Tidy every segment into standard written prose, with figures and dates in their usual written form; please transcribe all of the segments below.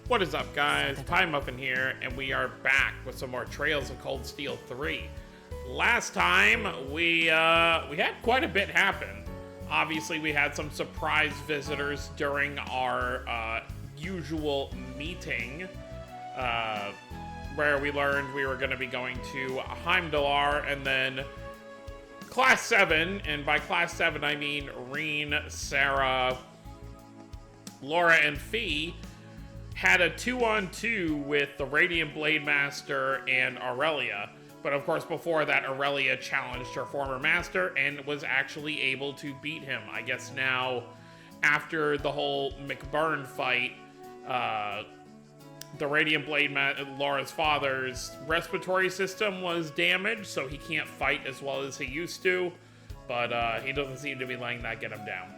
What is up, guys? Pie Muffin here, and we are back with some more Trails of Cold Steel 3. Last time, we had quite a bit happen. Obviously, we had some surprise visitors during our usual meeting, where we learned we were going to be going to Heimdallar, and then Class 7, and by Class 7 I mean Rean, Sarah, Laura, and Fee, had a 2-on-2 with the Radiant Blade Master and Aurelia. But of course, before that, Aurelia challenged her former master and was actually able to beat him. I guess now, after the whole McBurn fight, the Radiant Blade Laura's father's respiratory system was damaged, so he can't fight as well as he used to. But he doesn't seem to be letting that get him down.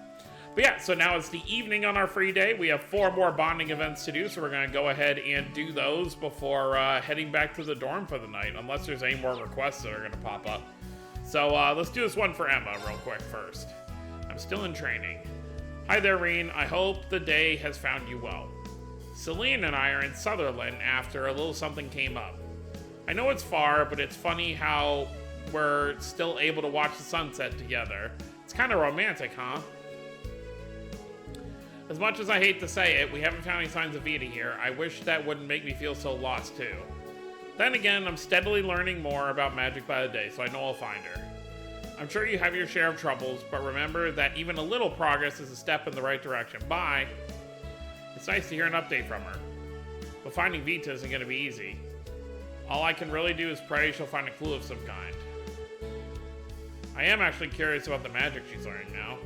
But yeah, so now it's the evening on our free day. We have 4 more bonding events to do, so we're going to go ahead and do those before heading back to the dorm for the night, unless there's any more requests that are going to pop up. So let's do this one for Emma real quick first. I'm still in training. Hi there, Rean. I hope the day has found you well. Celine and I are in Sutherland after a little something came up. I know it's far, but it's funny how we're still able to watch the sunset together. It's kind of romantic, huh? As much as I hate to say it, we haven't found any signs of Vita here. I wish that wouldn't make me feel so lost too. Then again, I'm steadily learning more about magic by the day, so I know I'll find her. I'm sure you have your share of troubles, but remember that even a little progress is a step in the right direction. Bye! It's nice to hear an update from her. But finding Vita isn't going to be easy. All I can really do is pray she'll find a clue of some kind. I am actually curious about the magic she's learning now.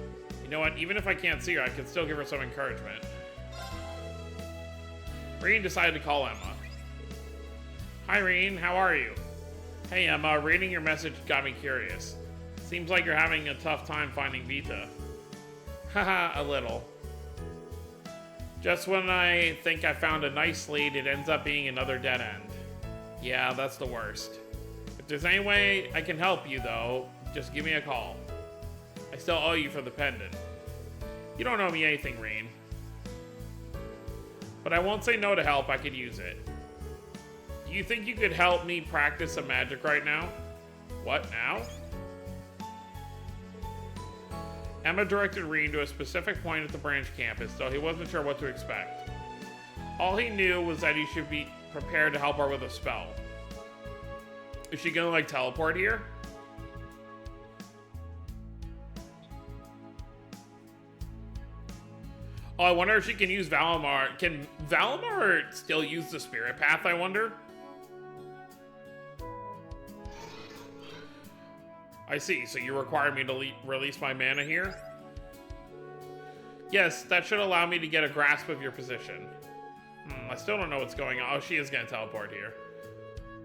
You know what, even if I can't see her, I can still give her some encouragement. Rean decided to call Emma. Hi Rean, how are you? Hey Emma, reading your message got me curious. Seems like you're having a tough time finding Vita. Haha, a little. Just when I think I found a nice lead, it ends up being another dead end. Yeah, that's the worst. If there's any way I can help you though, just give me a call. I still owe you for the pendant. You don't owe me anything, Rean. But I won't say no to help, I could use it. Do you think you could help me practice some magic right now? What, now? Emma directed Rean to a specific point at the branch campus, though he wasn't sure what to expect. All he knew was that he should be prepared to help her with a spell. Is she gonna, like, teleport here? Oh, I wonder if she can use Valimar. Can Valimar still use the Spirit Path, I wonder? I see, so you require me to release my mana here? Yes, that should allow me to get a grasp of your position. I still don't know what's going on. Oh, she is going to teleport here.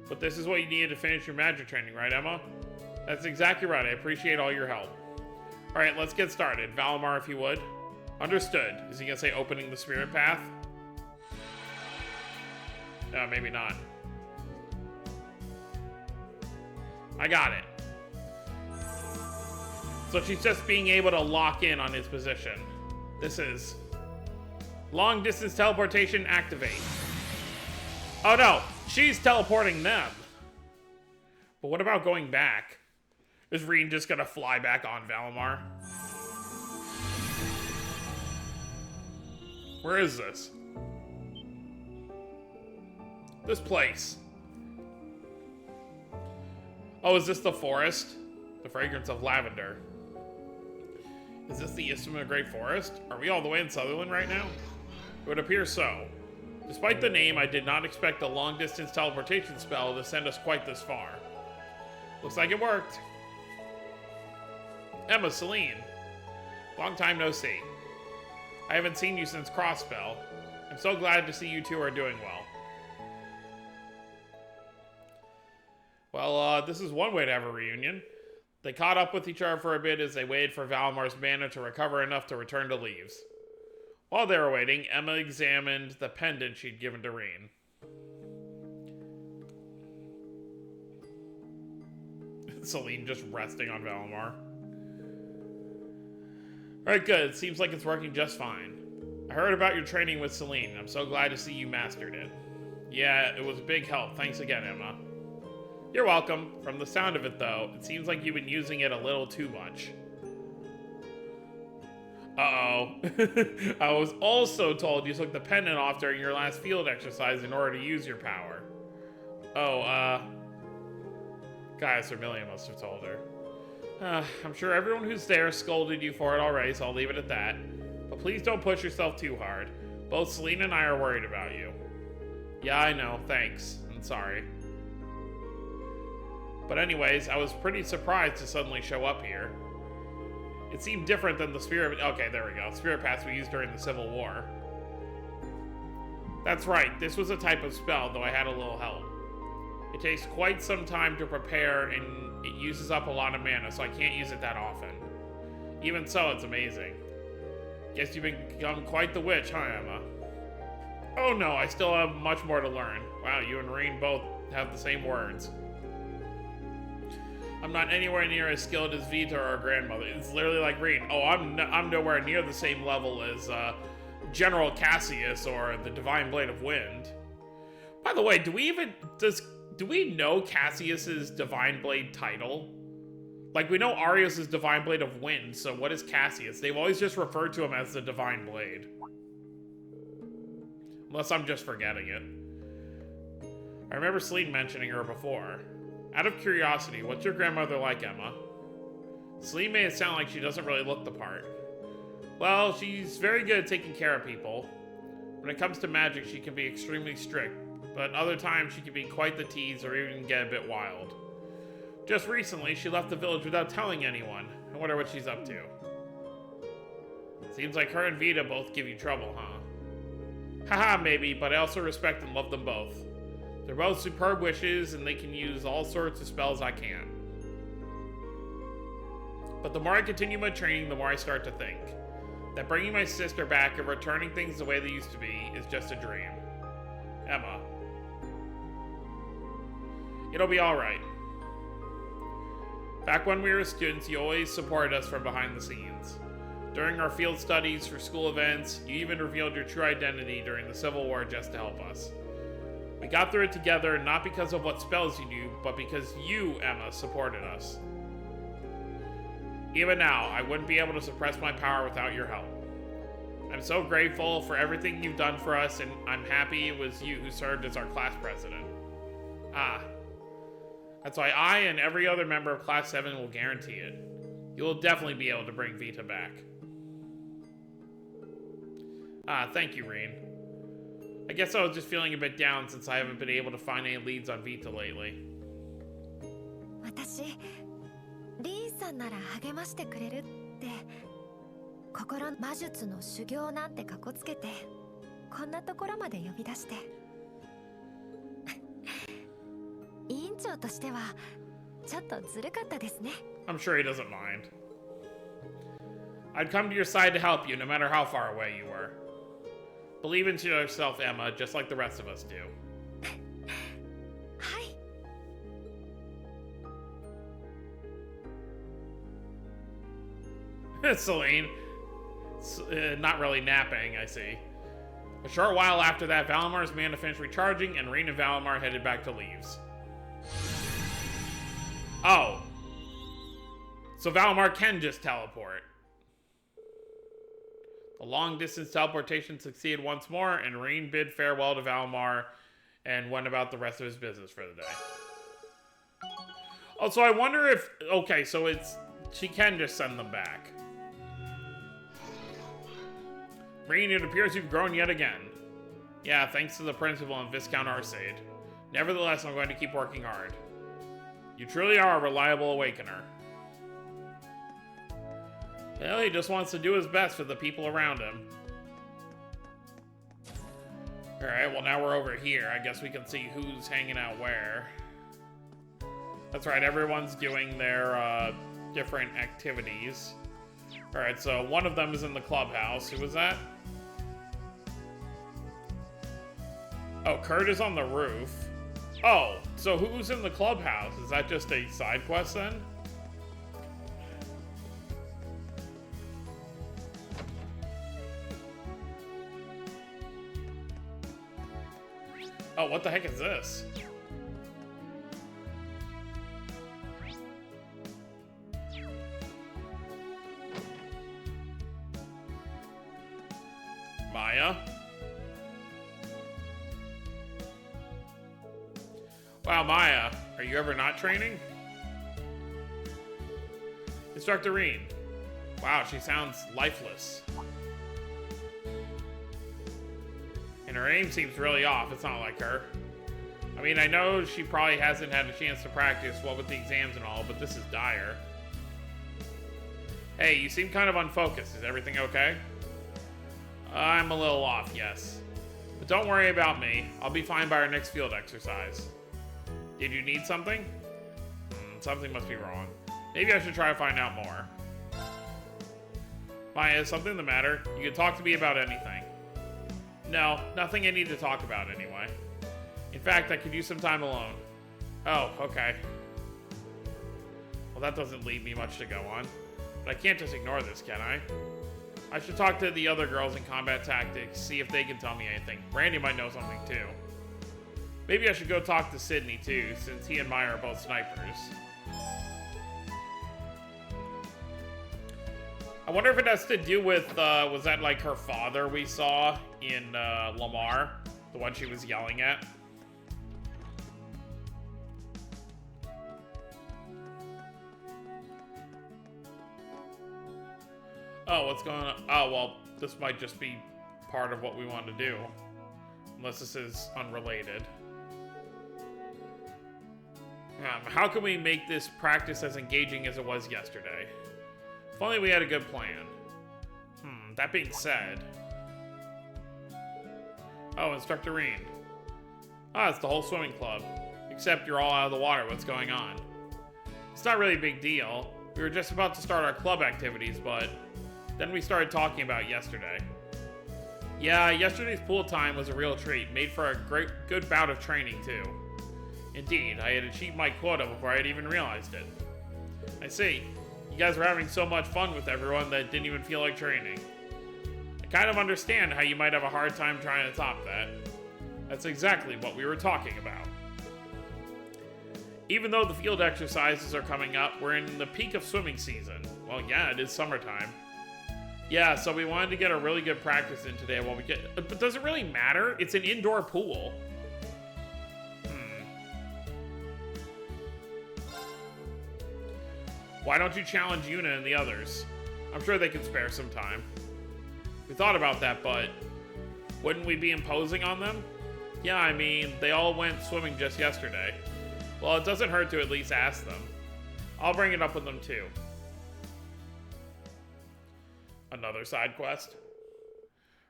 But this is what you needed to finish your magic training, right, Emma? That's exactly right. I appreciate all your help. Alright, let's get started. Valimar, if you would. Understood. Is he gonna say opening the spirit path? Maybe not. I got it. So she's just being able to lock in on his position. This is long distance teleportation activate. Oh no, she's teleporting them. But what about going back? Is Rean just gonna fly back on Valimar? Where is this? This place. Oh, is this the forest? The fragrance of lavender. Is this the Isthmus of Great Forest? Are we all the way in Sutherland right now? It would appear so. Despite the name, I did not expect a long-distance teleportation spell to send us quite this far. Looks like it worked. Emma, Celine. Long time no see. I haven't seen you since Crossspell. I'm so glad to see you two are doing well. Well, this is one way to have a reunion. They caught up with each other for a bit as they waited for Valimar's mana to recover enough to return to Leaves. While they were waiting, Emma examined the pendant she'd given to Rean. Celine just resting on Valimar. Alright, good. It seems like it's working just fine. I heard about your training with Celine. I'm so glad to see you mastered it. Yeah, it was a big help. Thanks again, Emma. You're welcome. From the sound of it, though, it seems like you've been using it a little too much. Uh-oh. I was also told you took the pendant off during your last field exercise in order to use your power. Oh, Gaia Sermillion must have told her. I'm sure everyone who's there scolded you for it already, so I'll leave it at that. But please don't push yourself too hard. Both Celine and I are worried about you. Yeah, I know. Thanks. I'm sorry. But anyways, I was pretty surprised to suddenly show up here. It seemed different than the spirit... Okay, there we go. Spirit paths we used during the Civil War. That's right. This was a type of spell, though I had a little help. It takes quite some time to prepare, and it uses up a lot of mana, so I can't use it that often. Even so, it's amazing. Guess you've become quite the witch, huh, Emma? Oh no, I still have much more to learn. Wow, you and Rean both have the same words. I'm not anywhere near as skilled as Vita or her grandmother. It's literally like Rean. Oh, I'm nowhere near the same level as General Cassius or the Divine Blade of Wind. By the way, do we know Cassius's Divine Blade title? Like, we know Arios' Divine Blade of Wind, so what is Cassius? They've always just referred to him as the Divine Blade. Unless I'm just forgetting it. I remember Celine mentioning her before. Out of curiosity, what's your grandmother like, Emma? Celine made it sound like she doesn't really look the part. Well, she's very good at taking care of people. When it comes to magic, she can be extremely strict, but other times she can be quite the tease or even get a bit wild. Just recently, she left the village without telling anyone. I wonder what she's up to. Seems like her and Vita both give you trouble, huh? Haha, maybe, but I also respect and love them both. They're both superb witches, and they can use all sorts of spells I can't. But the more I continue my training, the more I start to think that bringing my sister back and returning things the way they used to be is just a dream. Emma. It'll be alright. Back when we were students, you always supported us from behind the scenes. During our field studies for school events, you even revealed your true identity during the Civil War just to help us. We got through it together, not because of what spells you knew, but because you, Emma, supported us. Even now, I wouldn't be able to suppress my power without your help. I'm so grateful for everything you've done for us, and I'm happy it was you who served as our class president. Ah. That's why I and every other member of Class 7 will guarantee it. You will definitely be able to bring Vita back. Ah, thank you, Rean. I guess I was just feeling a bit down since I haven't been able to find any leads on Vita lately. 私、リンさんなら励ましてくれるって、心の魔術の修行なんてかこつけて、こんなところまで呼び出して。委員長としてはちょっとずるかったですね。I'm sure he doesn't mind. I'd come to your side to help you no matter how far away you were. Believe in yourself, Emma, just like the rest of us do. はい。Celine. Not really napping, I see. A short while after that, Valamar's mana finished recharging, and Rean and Valamar headed back to Leaves. Oh. So Valamar can just teleport. The long-distance teleportation succeeded once more, and Rean bid farewell to Valamar and went about the rest of his business for the day. Oh, so I wonder if... Okay, so it's... She can just send them back. Rean, it appears you've grown yet again. Yeah, thanks to the principal and Viscount Arcade. Nevertheless, I'm going to keep working hard. You truly are a reliable awakener. Well, he just wants to do his best for the people around him. Alright, well now we're over here. I guess we can see who's hanging out where. That's right, everyone's doing their different activities. Alright, so one of them is in the clubhouse. Who was that? Oh, Kurt is on the roof. Oh, so who's in the clubhouse? Is that just a side quest then? Oh, what the heck is this? Maya? Wow, Maya, are you ever not training? Instructor Reen. Wow, she sounds lifeless. And her aim seems really off. It's not like her. I mean, I know she probably hasn't had a chance to practice, what with the exams and all, but this is dire. Hey, you seem kind of unfocused. Is everything okay? I'm a little off, yes. But don't worry about me. I'll be fine by our next field exercise. Did you need something? Something must be wrong. Maybe I should try to find out more. Maya, is something the matter? You can talk to me about anything. No, nothing I need to talk about anyway. In fact, I could use some time alone. Oh, okay. Well, that doesn't leave me much to go on. But I can't just ignore this, can I? I should talk to the other girls in combat tactics, see if they can tell me anything. Brandy might know something too. Maybe I should go talk to Sydney too, since he and Maya are both snipers. I wonder if it has to do with, was that like her father we saw in Lamar? The one she was yelling at? Oh, what's going on? Oh, well, this might just be part of what we want to do. Unless this is unrelated. How can we make this practice as engaging as it was yesterday? If only we had a good plan. That being said... Oh, Instructor Reen. Ah, it's the whole swimming club. Except you're all out of the water. What's going on? It's not really a big deal. We were just about to start our club activities, but... Then we started talking about yesterday. Yeah, yesterday's pool time was a real treat. Made for a good bout of training, too. Indeed, I had achieved my quota before I had even realized it. I see. You guys were having so much fun with everyone that it didn't even feel like training. I kind of understand how you might have a hard time trying to top that. That's exactly what we were talking about. Even though the field exercises are coming up, we're in the peak of swimming season. Well, yeah, it is summertime. Yeah, so we wanted to get a really good practice in today while we get... But does it really matter? It's an indoor pool. Why don't you challenge Yuna and the others? I'm sure they can spare some time. We thought about that, but... Wouldn't we be imposing on them? Yeah, I mean, they all went swimming just yesterday. Well, it doesn't hurt to at least ask them. I'll bring it up with them too. Another side quest.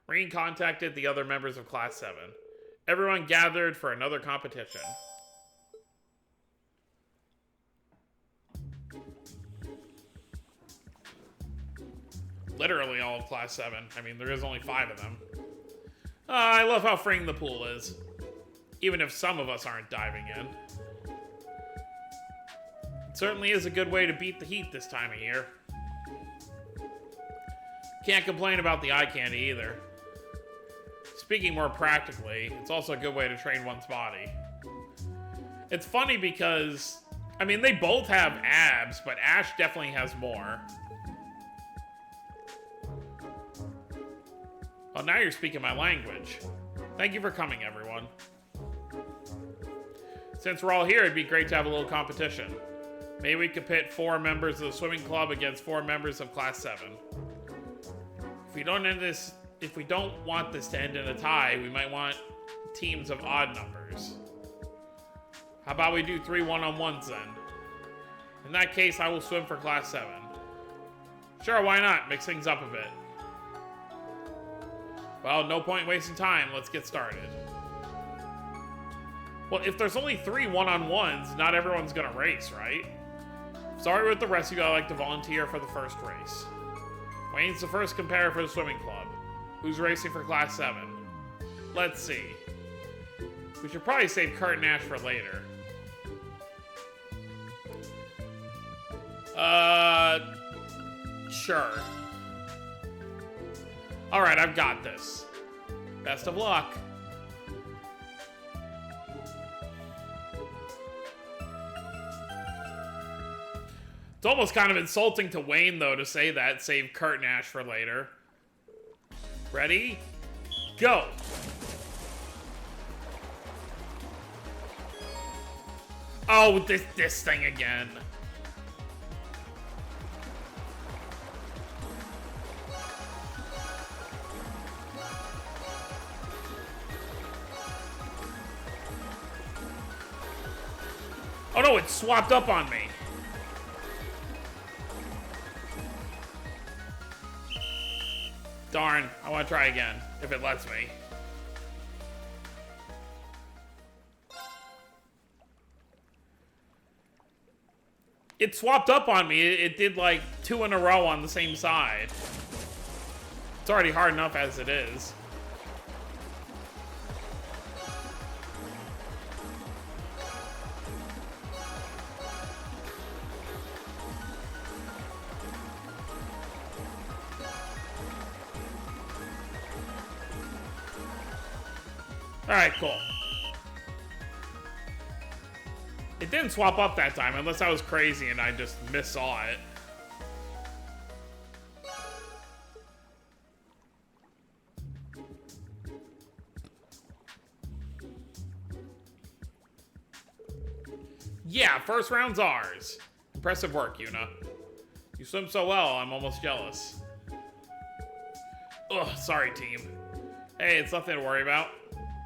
Reen contacted the other members of Class 7. Everyone gathered for another competition. Literally all of Class 7. I mean, there is only 5 of them. I love how freeing the pool is. Even if some of us aren't diving in. It certainly is a good way to beat the heat this time of year. Can't complain about the eye candy either. Speaking more practically, it's also a good way to train one's body. It's funny because, I mean, they both have abs, but Ash definitely has more. Well, now you're speaking my language. Thank you for coming, everyone. Since we're all here, it'd be great to have a little competition. Maybe we could pit 4 members of the swimming club against 4 members of Class 7. If we don't want this to end in a tie, we might want teams of odd numbers. How about we do 3 one-on-ones then? In that case, I will swim for Class 7. Sure, why not? Mix things up a bit. Well, no point wasting time. Let's get started. Well, if there's only 3 one-on-ones, not everyone's gonna race, right? Sorry with the rest of you, I'd like to volunteer for the first race. Wayne's the first competitor for the swimming club. Who's racing for Class 7? Let's see. We should probably save Kurt and Ash for later. Sure. Alright, I've got this. Best of luck. It's almost kind of insulting to Wayne, though, to say that. Save Kurt and Ash for later. Ready? Go! Oh, this thing again. Oh no, it swapped up on me. Darn, I want to try again, if it lets me. It swapped up on me. It did like 2 in a row on the same side. It's already hard enough as it is. Alright, cool. It didn't swap up that time, unless I was crazy and I just missaw it. Yeah, first round's ours. Impressive work, Yuna. You swim so well, I'm almost jealous. Ugh, sorry, team. Hey, it's nothing to worry about.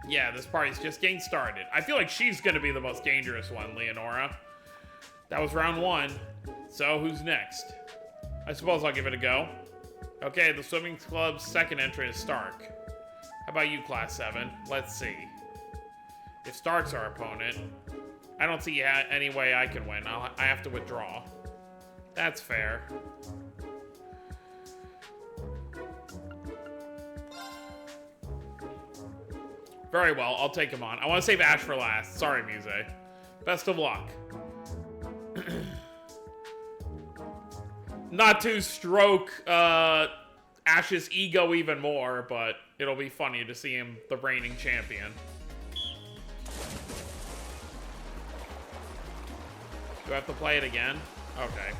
Yeah, this party's just getting started. I feel like she's gonna be the most dangerous one, Leonora. That was round 1. So, who's next? I suppose I'll give it a go. Okay, the swimming club's second entrant is Stark. How about you, Class 7? Let's see. If Stark's our opponent, I don't see any way I can win. I have to withdraw. That's fair. Very well, I'll take him on. I want to save Ash for last. Sorry, Muse. Best of luck. Not to stroke Ash's ego even more, but it'll be funny to see him the reigning champion. Do I have to play it again? Okay.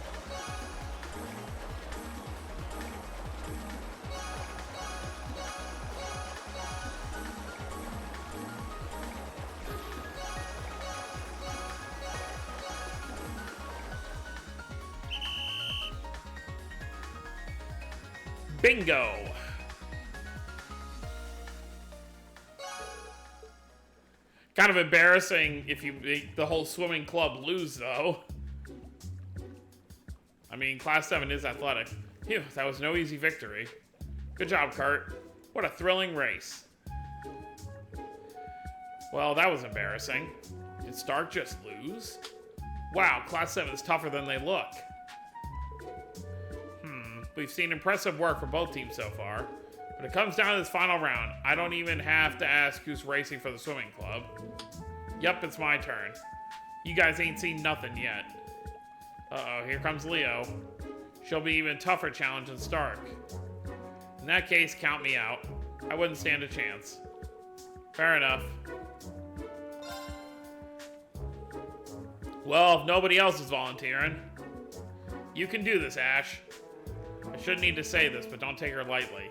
Bingo! Kind of embarrassing if you make the whole swimming club lose, though. I mean, Class 7 is athletic. Phew, that was no easy victory. Good job, Kurt. What a thrilling race. Well, that was embarrassing. Did Stark just lose? Wow, Class 7 is tougher than they look. We've seen impressive work from both teams so far. When it comes down to this final round, I don't even have to ask who's racing for the swimming club. Yep, it's my turn. You guys ain't seen nothing yet. Uh-oh, here comes Leo. She'll be even tougher challenge than Stark. In that case, count me out. I wouldn't stand a chance. Fair enough. Well, if nobody else is volunteering, you can do this, Ash. I shouldn't need to say this, but don't take her lightly.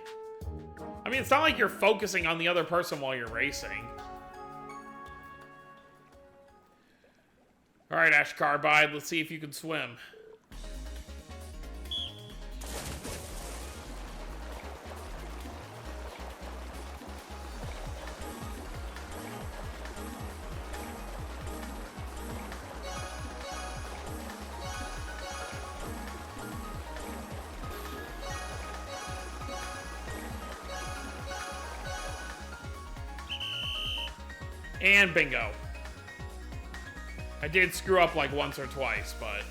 I mean, it's not like you're focusing on the other person while you're racing. Alright, Ash Carbide, let's see if you can swim. And bingo. I did screw up like once or twice, but...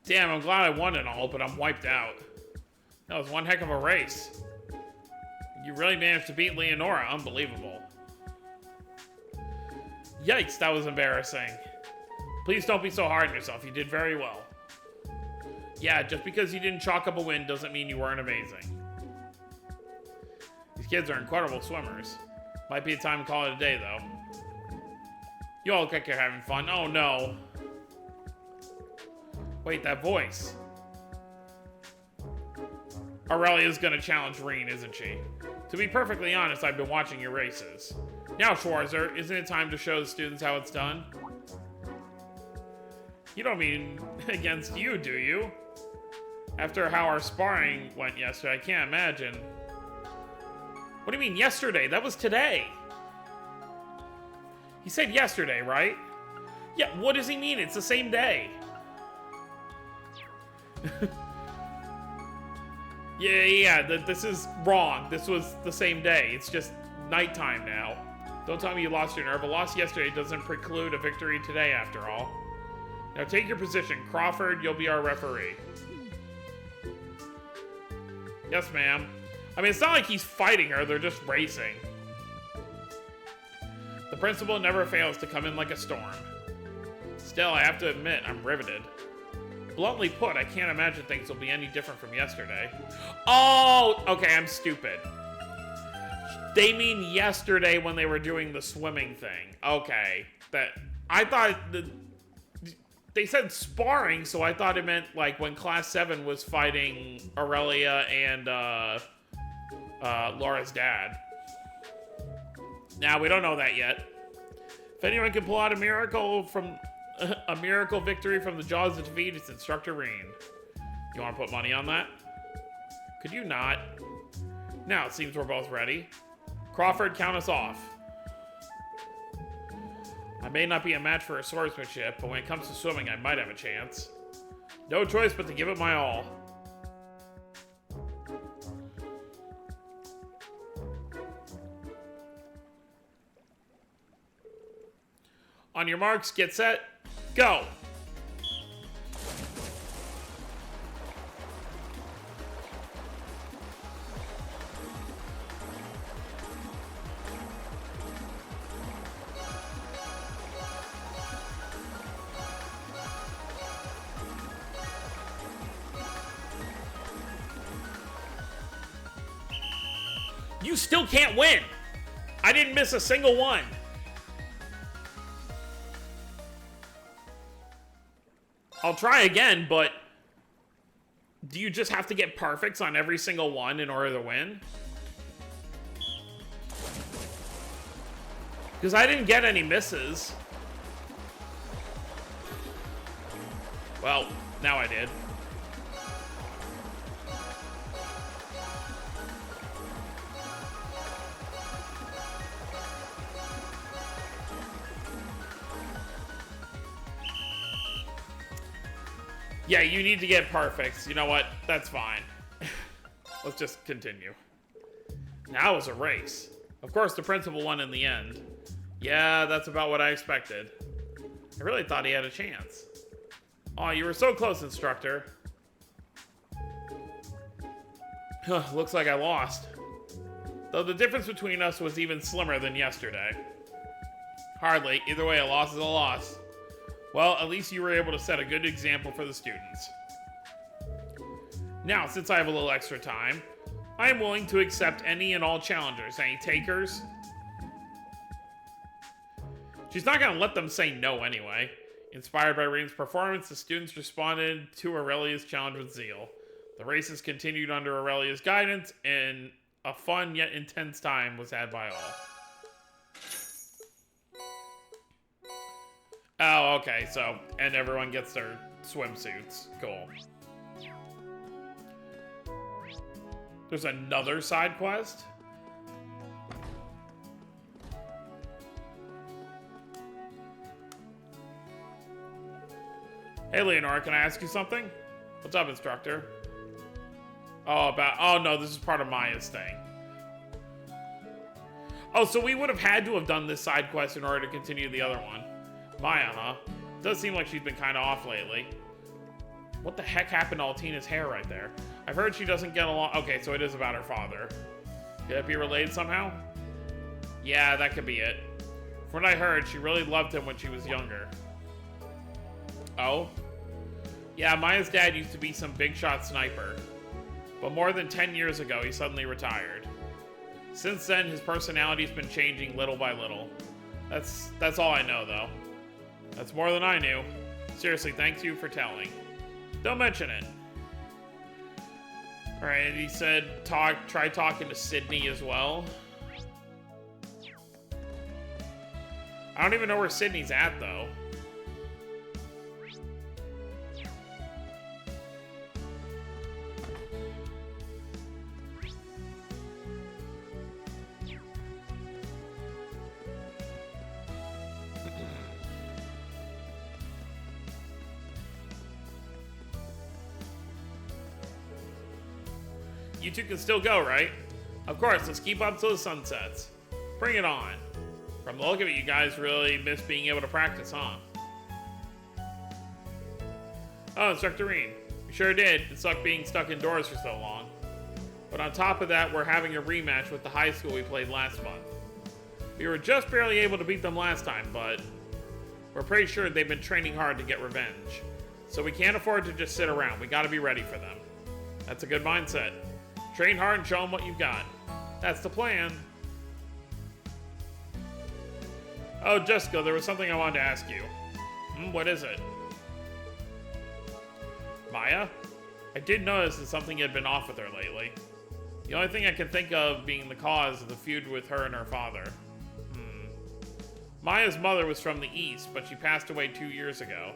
Damn, I'm glad I won it all, but I'm wiped out. That was one heck of a race. You really managed to beat Leonora. Unbelievable. Yikes, that was embarrassing. Please don't be so hard on yourself. You did very well. Yeah, just because you didn't chalk up a win doesn't mean you weren't amazing. kids are incredible swimmers. Might be a time to call it a day, though. You all look like you're having fun. Oh, no. Wait, that voice. Aurelia's gonna challenge Rean, isn't she? To be perfectly honest, I've been watching your races. Now, Schwarzer, isn't it time to show the students how it's done? You don't mean against you, do you? After how our sparring went yesterday, I can't imagine. What do you mean yesterday? That was today. He said yesterday, right? Yeah, what does he mean? It's the same day. Yeah, this is wrong. This was the same day. It's just nighttime now. Don't tell me you lost your nerve. A loss yesterday doesn't preclude a victory today, after all. Now take your position. Crawford, you'll be our referee. Yes, ma'am. I mean, it's not like he's fighting her. They're just racing. The principal never fails to come in like a storm. Still, I have to admit, I'm riveted. Bluntly put, I can't imagine things will be any different from yesterday. Oh, okay, I'm stupid. They mean yesterday when they were doing the swimming thing. Okay, I thought they said sparring, so I thought it meant like when Class 7 was fighting Aurelia and Laura's dad. Now we don't know that yet. If anyone can pull out a miracle victory from the jaws of defeat, it's Instructor Rean. You want to put money on that? Could you not? Now it seems we're both ready. Crawford, count us off. I may not be a match for her swordsmanship, but when it comes to swimming, I might have a chance. No choice but to give it my all. On your marks, get set, go! You still can't win! I didn't miss a single one. I'll try again, but do you just have to get perfects on every single one in order to win? Because I didn't get any misses. Well, now I did. Yeah, you need to get perfects. You know what? That's fine. Let's just continue. Now it's a race. Of course, the principal won in the end. Yeah, that's about what I expected. I really thought he had a chance. Aw, you were so close, instructor. Looks like I lost. Though the difference between us was even slimmer than yesterday. Hardly. Either way, a loss is a loss. Well, at least you were able to set a good example for the students. Now, since I have a little extra time, I am willing to accept any and all challengers. Any takers? She's not going to let them say no anyway. Inspired by Rean's performance, the students responded to Aurelia's challenge with zeal. The races continued under Aurelia's guidance, and a fun yet intense time was had by all. Oh, okay, so, and everyone gets their swimsuits. Cool. There's another side quest? Hey, Leonora, can I ask you something? What's up, instructor? Oh, no, this is part of Maya's thing. Oh, so we would have had to have done this side quest in order to continue the other one. Maya, huh? Does seem like she's been kind of off lately. What the heck happened to Altina's hair right there? I've heard she doesn't get along. Okay, so it is about her father. Could it be related somehow? Yeah, that could be it. From what I heard, she really loved him when she was younger. Oh? Yeah, Maya's dad used to be some big shot sniper. But more than 10 years ago, he suddenly retired. Since then, his personality's been changing little by little. That's all I know, though. That's more than I knew. Seriously, thank you for telling. Don't mention it. Alright, he said try talking to Sydney as well. I don't even know where Sydney's at, though. You two can still go, right? Of course, let's keep up till the sun sets. Bring it on. From the look of it, you guys really miss being able to practice, huh? Oh, Instructor Rean. We sure did. It sucked being stuck indoors for so long. But on top of that, we're having a rematch with the high school we played last month. We were just barely able to beat them last time, but we're pretty sure they've been training hard to get revenge. So we can't afford to just sit around. We gotta be ready for them. That's a good mindset. Train hard and show them what you've got. That's the plan. Oh, Jessica, there was something I wanted to ask you. What is it? Maya? I did notice that something had been off with her lately. The only thing I can think of being the cause of the feud with her and her father. Maya's mother was from the East, but she passed away 2 years ago.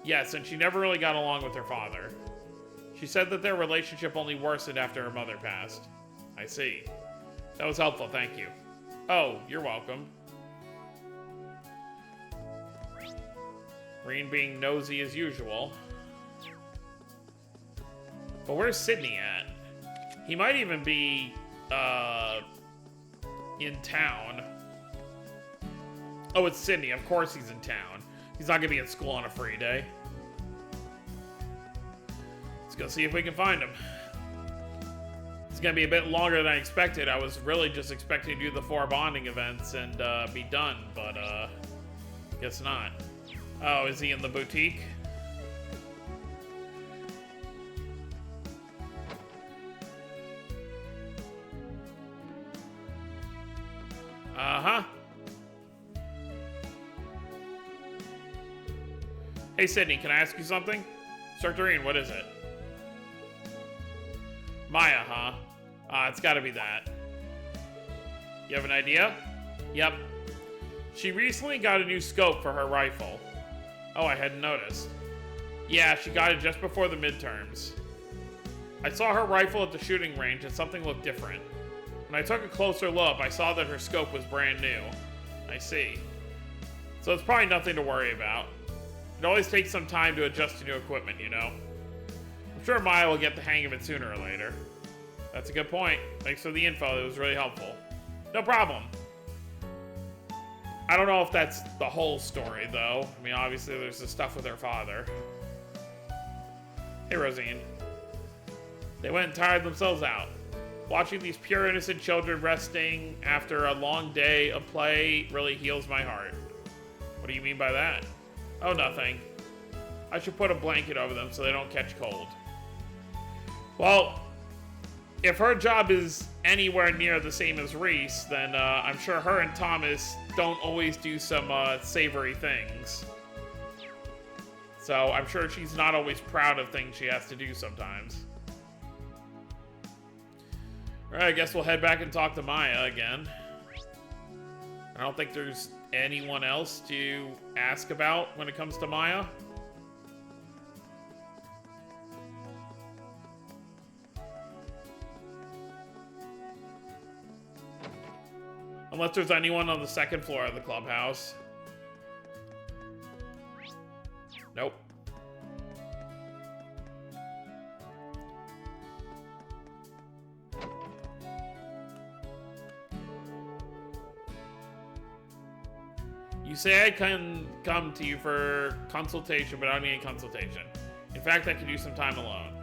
Yes, and she never really got along with her father. She said that their relationship only worsened after her mother passed. I see. That was helpful, thank you. Oh, you're welcome. Rean being nosy as usual. But where's Sydney at? He might even be, in town. Oh, it's Sydney. Of course he's in town. He's not gonna be at school on a free day. Let's go see if we can find him. It's gonna be a bit longer than I expected. I was really just expecting to do the 4 bonding events and be done, but guess not. Oh, is he in the boutique? Uh-huh. Hey, Sydney, can I ask you something? Instructor Rean, what is it? Maya, huh? It's gotta be that. You have an idea? Yep. She recently got a new scope for her rifle. Oh, I hadn't noticed. Yeah, she got it just before the midterms. I saw her rifle at the shooting range and something looked different. When I took a closer look, I saw that her scope was brand new. I see. So it's probably nothing to worry about. It always takes some time to adjust to new equipment, you know? I'm sure Maya will get the hang of it sooner or later. That's a good point. Thanks for the info, it was really helpful. No problem. I don't know if that's the whole story, though. I mean, obviously there's the stuff with her father. Hey, Rosine. They went and tired themselves out. Watching these pure, innocent children resting after a long day of play really heals my heart. What do you mean by that? Oh, nothing. I should put a blanket over them so they don't catch cold. Well, if her job is anywhere near the same as Reese, then I'm sure her and Thomas don't always do some savory things. So I'm sure she's not always proud of things she has to do sometimes. Alright, I guess we'll head back and talk to Maya again. I don't think there's anyone else to ask about when it comes to Maya. Unless there's anyone on the second floor of the clubhouse. Nope. You say I can come to you for consultation, but I don't need a consultation. In fact, I could use some time alone.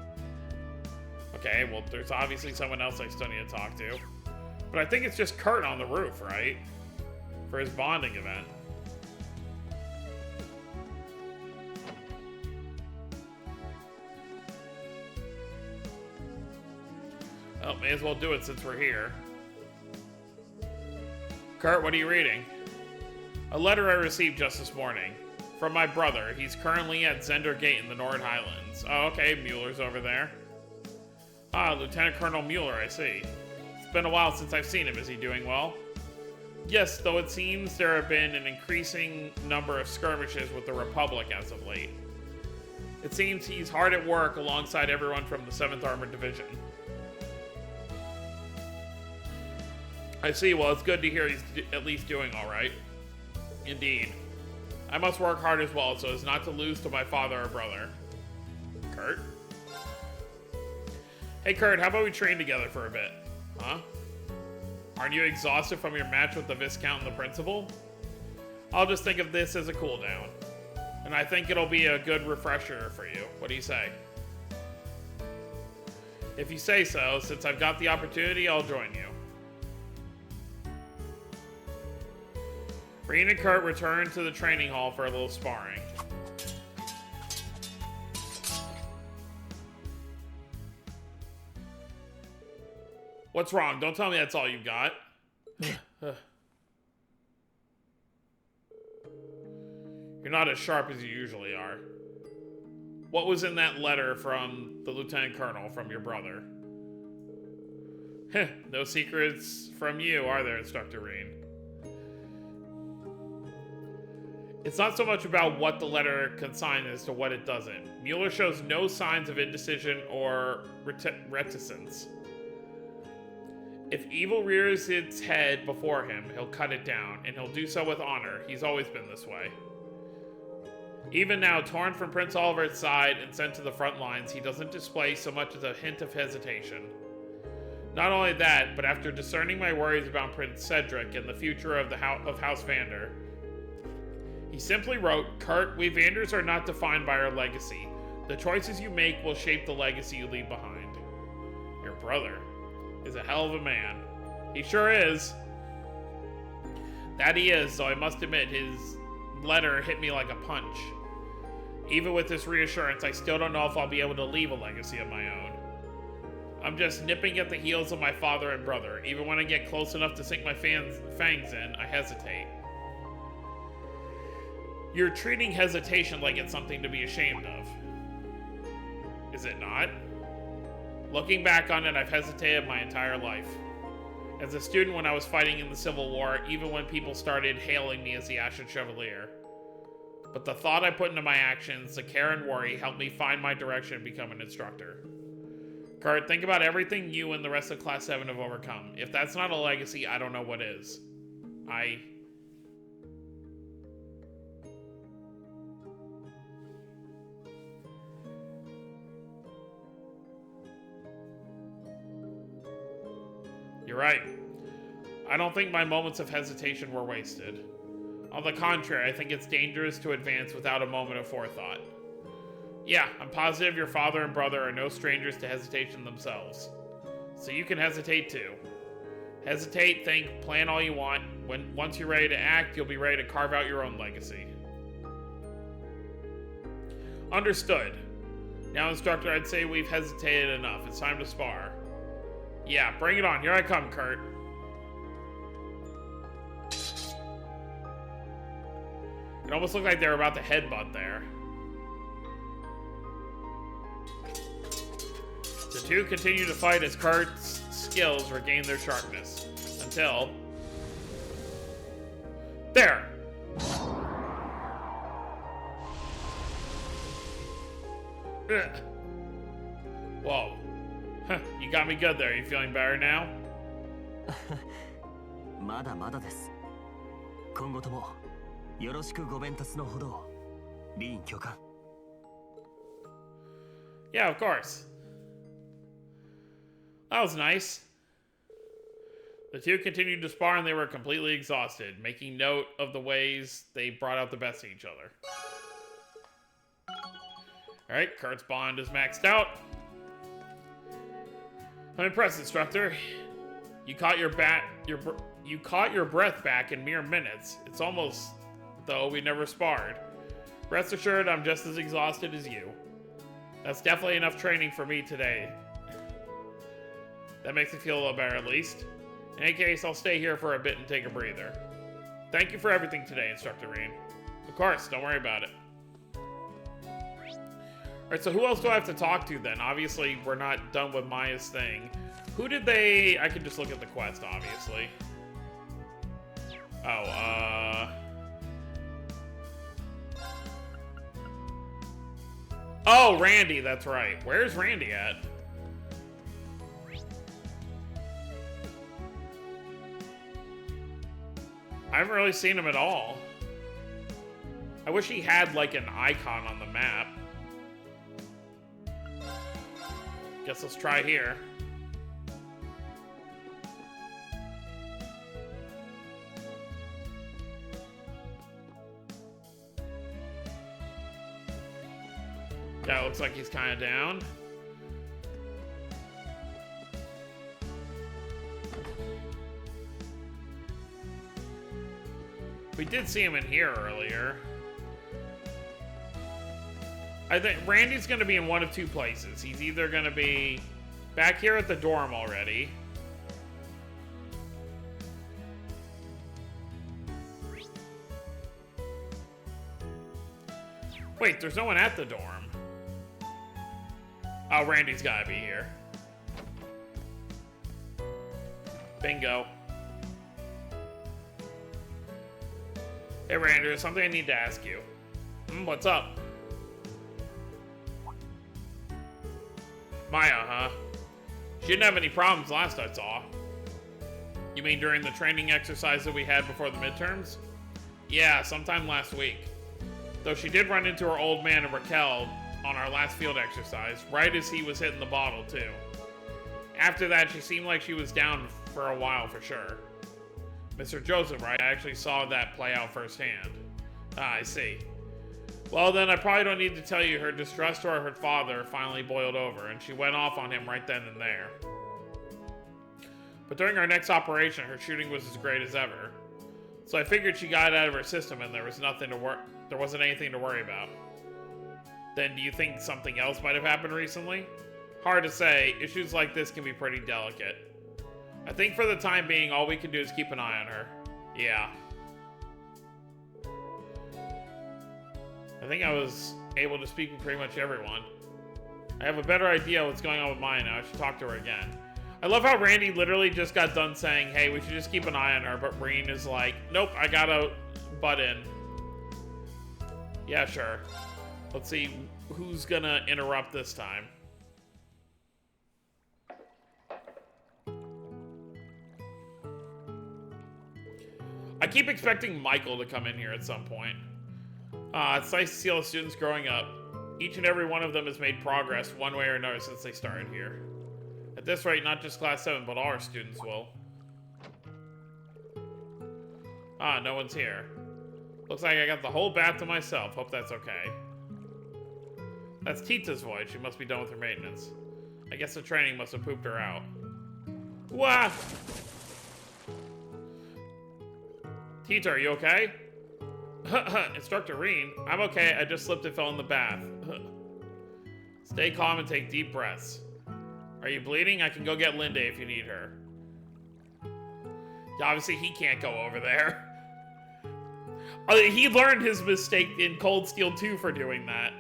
Okay, well, there's obviously someone else I still need to talk to. But I think it's just Kurt on the roof, right? For his bonding event. Well, may as well do it since we're here. Kurt, what are you reading? A letter I received just this morning. From my brother. He's currently at Zender Gate in the Nord Highlands. Oh, okay, Mueller's over there. Ah, Lieutenant Colonel Mueller, I see. It's been a while since I've seen him. Is he doing well? Yes, though it seems there have been an increasing number of skirmishes with the Republic as of late. It seems he's hard at work alongside everyone from the 7th Armored Division. I see. Well, it's good to hear he's at least doing alright. Indeed. I must work hard as well so as not to lose to my father or brother. Kurt? Hey Kurt, how about we train together for a bit? Huh? Aren't you exhausted from your match with the Viscount and the Principal? I'll just think of this as a cooldown. And I think it'll be a good refresher for you. What do you say? If you say so, since I've got the opportunity, I'll join you. Rean and Kurt return to the training hall for a little sparring. What's wrong? Don't tell me that's all you've got. You're not as sharp as you usually are. What was in that letter from the Lieutenant Colonel from your brother? No secrets from you, are there, Instructor Rean? It's not so much about what the letter consigns as to what it doesn't. Mueller shows no signs of indecision or reticence. If evil rears its head before him, he'll cut it down, and he'll do so with honor. He's always been this way. Even now, torn from Prince Oliver's side and sent to the front lines, he doesn't display so much as a hint of hesitation. Not only that, but after discerning my worries about Prince Cedric and the future of House Vander, he simply wrote, Kurt, we Vanders are not defined by our legacy. The choices you make will shape the legacy you leave behind. Your brother is a hell of a man. He sure is. That he is, though I must admit his letter hit me like a punch. Even with this reassurance, I still don't know if I'll be able to leave a legacy of my own. I'm just nipping at the heels of my father and brother. Even when I get close enough to sink my fangs in, I hesitate. You're treating hesitation like it's something to be ashamed of. Is it not? Looking back on it, I've hesitated my entire life. As a student when I was fighting in the Civil War, even when people started hailing me as the Ashen Chevalier. But the thought I put into my actions, the care and worry, helped me find my direction and become an instructor. Kurt, think about everything you and the rest of Class 7 have overcome. If that's not a legacy, I don't know what is. You're right. I don't think my moments of hesitation were wasted. On the contrary, I think it's dangerous to advance without a moment of forethought. Yeah, I'm positive your father and brother are no strangers to hesitation themselves. So you can hesitate too. Hesitate, think, plan all you want. Once you're ready to act, you'll be ready to carve out your own legacy. Understood. Now, Instructor, I'd say we've hesitated enough. It's time to spar. Yeah, bring it on. Here I come, Kurt. It almost looked like they were about to headbutt there. The two continue to fight as Kurt's skills regain their sharpness. Until... There! Ugh. Whoa. You got me good there. You feeling better now? まだまだです。今後ともよろしくご鞭撻のほどを。リーン教官。Yeah, of course. That was nice. The two continued to spar and they were completely exhausted, making note of the ways they brought out the best in each other. Alright, Kurt's bond is maxed out. I'm impressed, Instructor. You caught your breath back in mere minutes. It's almost though we never sparred. Rest assured, I'm just as exhausted as you. That's definitely enough training for me today. That makes me feel a little better, at least. In any case, I'll stay here for a bit and take a breather. Thank you for everything today, Instructor Rean. Of course, don't worry about it. Alright, so who else do I have to talk to then? Obviously, we're not done with Maya's thing. Who did they... I can just look at the quest, obviously. Oh, Oh, Randy, that's right. Where's Randy at? I haven't really seen him at all. I wish he had, like, an icon on the map. Guess let's try here. Yeah, looks like he's kind of down. We did see him in here earlier. I think Randy's going to be in one of two places. He's either going to be back here at the dorm already. Wait, there's no one at the dorm. Oh, Randy's got to be here. Bingo. Hey, Randy, there's something I need to ask you. What's up? Maya, huh? She didn't have any problems last I saw. You mean during the training exercise that we had before the midterms? Yeah, sometime last week. Though she did run into her old man and Raquel on our last field exercise, right as he was hitting the bottle, too. After that, she seemed like she was down for a while for sure. Mr. Joseph, right? I actually saw that play out firsthand. Ah, I see. Well, then I probably don't need to tell you her distrust toward her father finally boiled over, and she went off on him right then and there. But during our next operation, her shooting was as great as ever. So I figured she got it out of her system and there wasn't anything to worry about. Then do you think something else might have happened recently? Hard to say. Issues like this can be pretty delicate. I think for the time being, all we can do is keep an eye on her. Yeah. I think I was able to speak with pretty much everyone. I have a better idea what's going on with Maya now. I should talk to her again. I love how Randy literally just got done saying, hey, we should just keep an eye on her, but Rean is like, nope, I gotta butt in. Yeah, sure. Let's see who's gonna interrupt this time. I keep expecting Michael to come in here at some point. It's nice to see all the students growing up. Each and every one of them has made progress one way or another since they started here. At this rate, not just Class 7, but all our students will. Ah, no one's here. Looks like I got the whole bath to myself. Hope that's okay. That's Tita's voice. She must be done with her maintenance. I guess the training must have pooped her out. Wah! Tita, are you okay? Instructor Rean, I'm okay. I just slipped and fell in the bath. Stay calm and take deep breaths. Are you bleeding? I can go get Linda if you need her. Obviously, he can't go over there. He learned his mistake in Cold Steel 2 for doing that.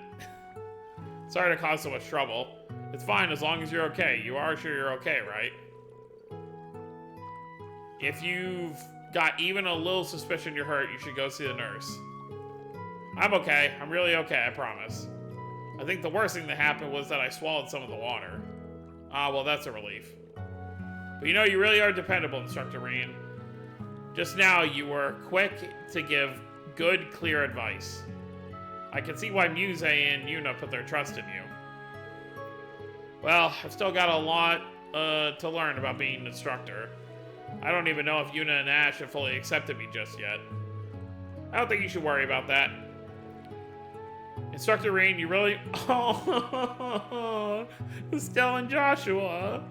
Sorry to cause so much trouble. It's fine as long as you're okay. You are sure you're okay, right? If you've got even a little suspicion you're hurt, you should go see the nurse. I'm okay. I'm really okay, I promise. I think the worst thing that happened was that I swallowed some of the water. Ah, well, that's a relief. But you know, you really are dependable, Instructor Rean. Just now, you were quick to give good, clear advice. I can see why Muse and Yuna put their trust in you. Well, I've still got a lot to learn about being an instructor. I don't even know if Yuna and Ash have fully accepted me just yet. I don't think you should worry about that. Instructor Rean, you really... Oh, Estelle and Joshua.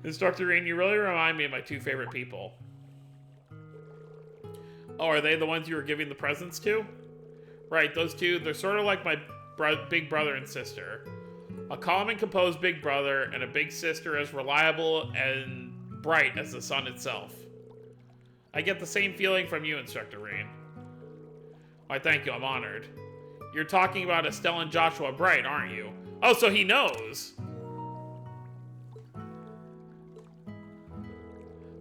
Instructor Rean, you really remind me of my two favorite people. Oh, are they the ones you were giving the presents to? Right, those two, they're sort of like my big brother and sister. A calm and composed big brother and a big sister as reliable and bright as the sun itself. I get the same feeling from you, Instructor Rain. Why, thank you, I'm honored. You're talking about Estelle and Joshua Bright, aren't you? Oh, so he knows.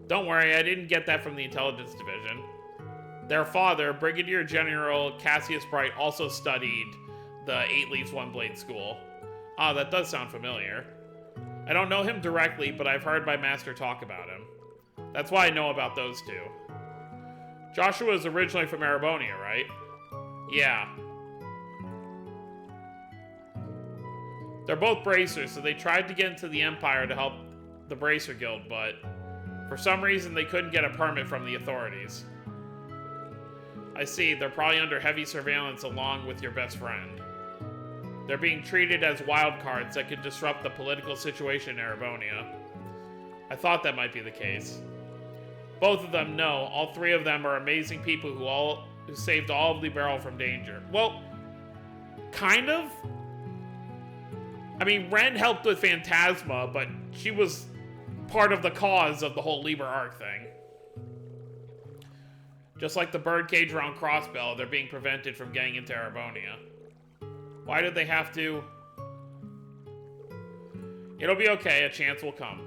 Don't worry, I didn't get that from the Intelligence Division. Their father, Brigadier General Cassius Bright, also studied the 8 Leaves, 1 Blade school. Ah, that does sound familiar. I don't know him directly, but I've heard my master talk about him. That's why I know about those two. Joshua is originally from Erebonia, right? Yeah. They're both bracers, so they tried to get into the Empire to help the Bracer Guild, but for some reason they couldn't get a permit from the authorities. I see, they're probably under heavy surveillance along with your best friend. They're being treated as wildcards that could disrupt the political situation in Erebonia. I thought that might be the case. Both of them know. All 3 of them are amazing people who saved all of Liberl from danger. Well, kind of. I mean, Ren helped with Phantasma, but she was part of the cause of the whole Liber Arc thing. Just like the birdcage around Crossbell, they're being prevented from getting into Erebonia. Why did they have to? It'll be okay, a chance will come.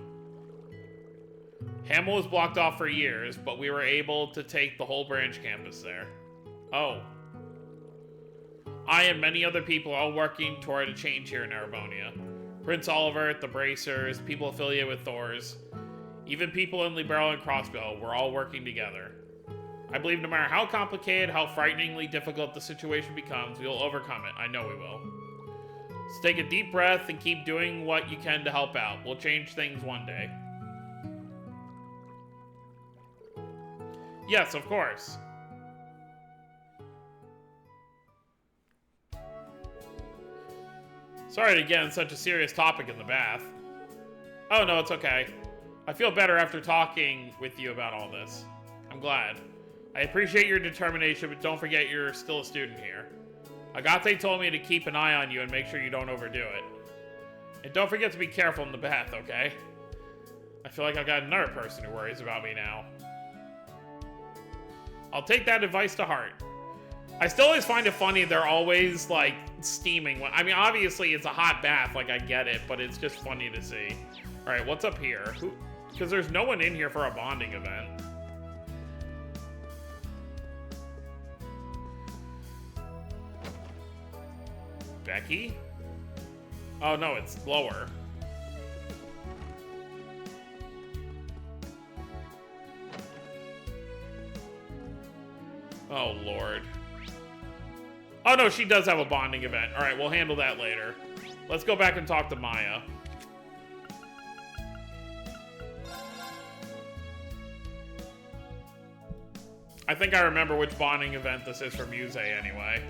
Hamel was blocked off for years, but we were able to take the whole branch campus there. Oh. I and many other people are all working toward a change here in Erebonia. Prince Oliver, the Bracers, people affiliated with Thors, even people in Liberl and Crossbell, we're all working together. I believe no matter how complicated, how frighteningly difficult the situation becomes, we will overcome it. I know we will. So take a deep breath and keep doing what you can to help out. We'll change things one day. Yes, of course. Sorry to get on such a serious topic in the bath. Oh no, it's okay. I feel better after talking with you about all this. I'm glad. I appreciate your determination, but don't forget you're still a student here. Agate told me to keep an eye on you and make sure you don't overdo it. And don't forget to be careful in the bath, okay? I feel like I've got another person who worries about me now. I'll take that advice to heart. I still always find it funny they're always, like, steaming. I mean, obviously it's a hot bath, like, I get it, but it's just funny to see. Alright, what's up here? Because there's no one in here for a bonding event. Becky? Oh no, it's lower. Oh lord. Oh no, she does have a bonding event. Alright, we'll handle that later. Let's go back and talk to Maya. I think I remember which bonding event this is for Muse anyway.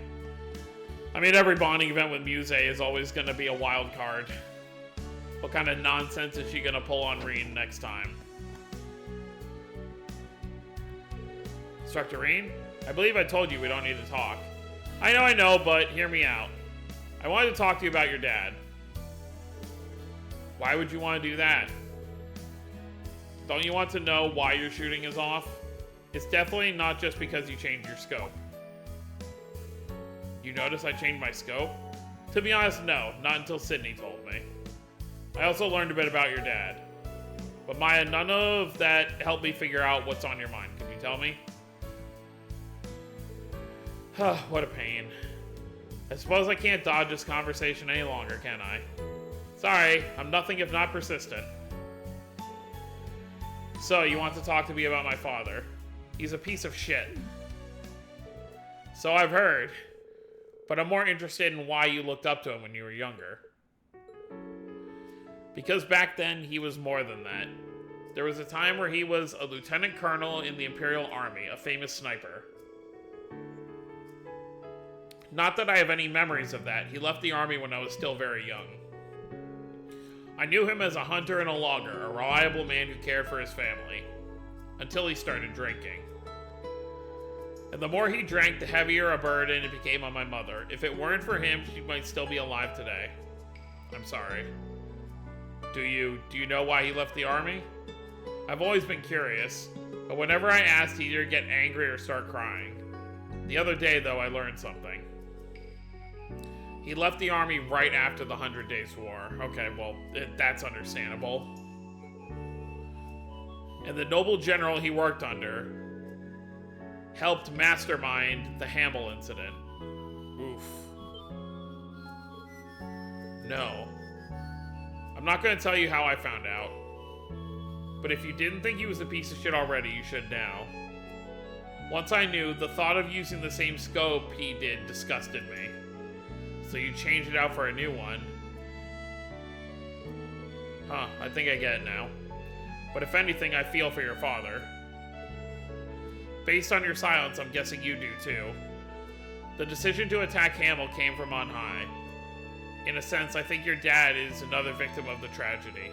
I mean, every bonding event with Muse is always going to be a wild card. What kind of nonsense is she going to pull on Reen next time? Instructor Reen? I believe I told you we don't need to talk. I know, but hear me out. I wanted to talk to you about your dad. Why would you want to do that? Don't you want to know why your shooting is off? It's definitely not just because you changed your scope. You notice I changed my scope? To be honest, no. Not until Sydney told me. I also learned a bit about your dad. But Maya, none of that helped me figure out what's on your mind. Can you tell me? What a pain. I suppose I can't dodge this conversation any longer, can I? Sorry, I'm nothing if not persistent. So, you want to talk to me about my father? He's a piece of shit. So I've heard. But I'm more interested in why you looked up to him when you were younger. Because back then, he was more than that. There was a time where he was a lieutenant colonel in the Imperial Army, a famous sniper. Not that I have any memories of that. He left the army when I was still very young. I knew him as a hunter and a logger, a reliable man who cared for his family. Until he started drinking. And the more he drank, the heavier a burden it became on my mother. If it weren't for him, she might still be alive today. I'm sorry. Do you know why he left the army? I've always been curious, but whenever I asked, he'd either get angry or start crying. The other day, though, I learned something. He left the army right after the 100 Days War. Okay, well, that's understandable. And the noble general he worked under helped mastermind the Hamel incident. Oof. No. I'm not going to tell you how I found out. But if you didn't think he was a piece of shit already, you should now. Once I knew, the thought of using the same scope he did disgusted me. So you changed it out for a new one. Huh, I think I get it now. But if anything, I feel for your father. Based on your silence, I'm guessing you do too. The decision to attack Hamel came from on high. In a sense, I think your dad is another victim of the tragedy.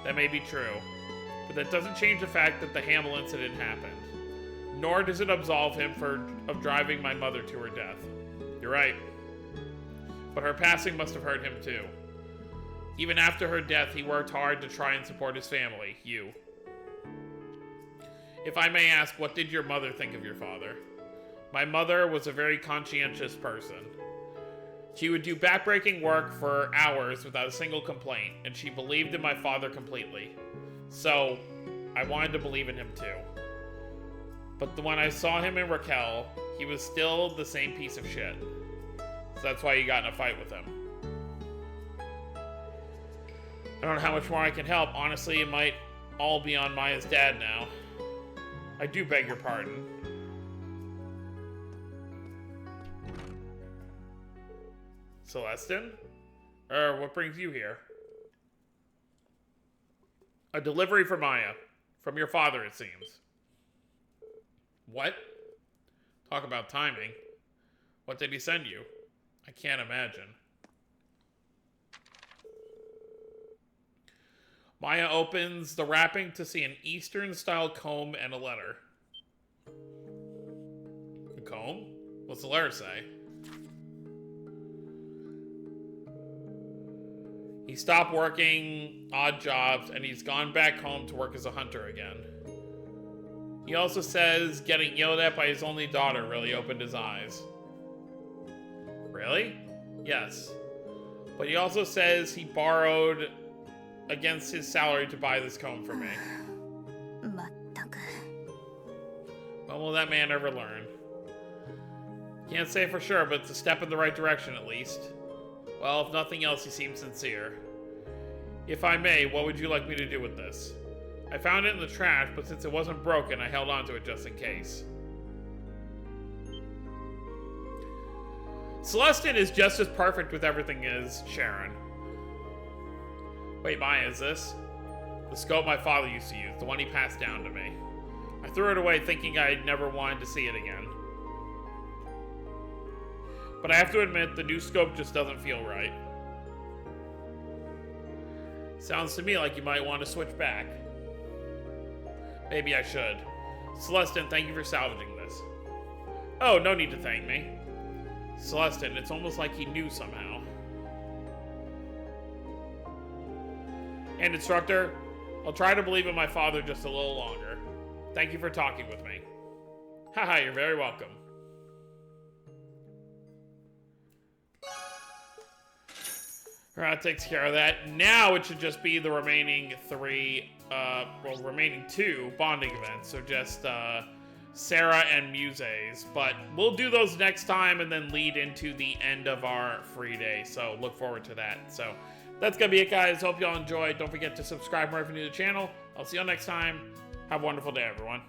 That may be true, but that doesn't change the fact that the Hamel incident happened. Nor does it absolve him of driving my mother to her death. You're right. But her passing must have hurt him too. Even after her death, he worked hard to try and support his family, you. If I may ask, what did your mother think of your father? My mother was a very conscientious person. She would do backbreaking work for hours without a single complaint, and she believed in my father completely. So, I wanted to believe in him too. But when I saw him in Raquel, he was still the same piece of shit. So that's why you got in a fight with him. I don't know how much more I can help. Honestly, it might all be on Maya's dad now. I do beg your pardon. Celestin? What brings you here? A delivery for Maya. From your father, it seems. What? Talk about timing. What did he send you? I can't imagine. Maya opens the wrapping to see an Eastern-style comb and a letter. A comb? What's the letter say? He stopped working odd jobs, and he's gone back home to work as a hunter again. He also says getting yelled at by his only daughter really opened his eyes. Really? Yes. But he also says he borrowed against his salary to buy this comb for me. When will that man ever learn? Can't say for sure, but it's a step in the right direction at least. Well, if nothing else, he seems sincere. If I may, what would you like me to do with this? I found it in the trash, but since it wasn't broken, I held onto it just in case. Celestin is just as perfect with everything as Sharon. Wait, Maya, is this? The scope my father used to use, the one he passed down to me. I threw it away thinking I'd never wanted to see it again. But I have to admit, the new scope just doesn't feel right. Sounds to me like you might want to switch back. Maybe I should. Celestin, thank you for salvaging this. Oh, no need to thank me. Celestin, it's almost like he knew somehow. And instructor, I'll try to believe in my father just a little longer. Thank you for talking with me. Haha, you're very welcome. Alright, that takes care of that. Now it should just be the remaining remaining two bonding events. So just Sarah and Muses. But we'll do those next time and then lead into the end of our free day. So look forward to that. So that's going to be it, guys. Hope y'all enjoyed. Don't forget to subscribe more if you're new to the channel. I'll see y'all next time. Have a wonderful day, everyone.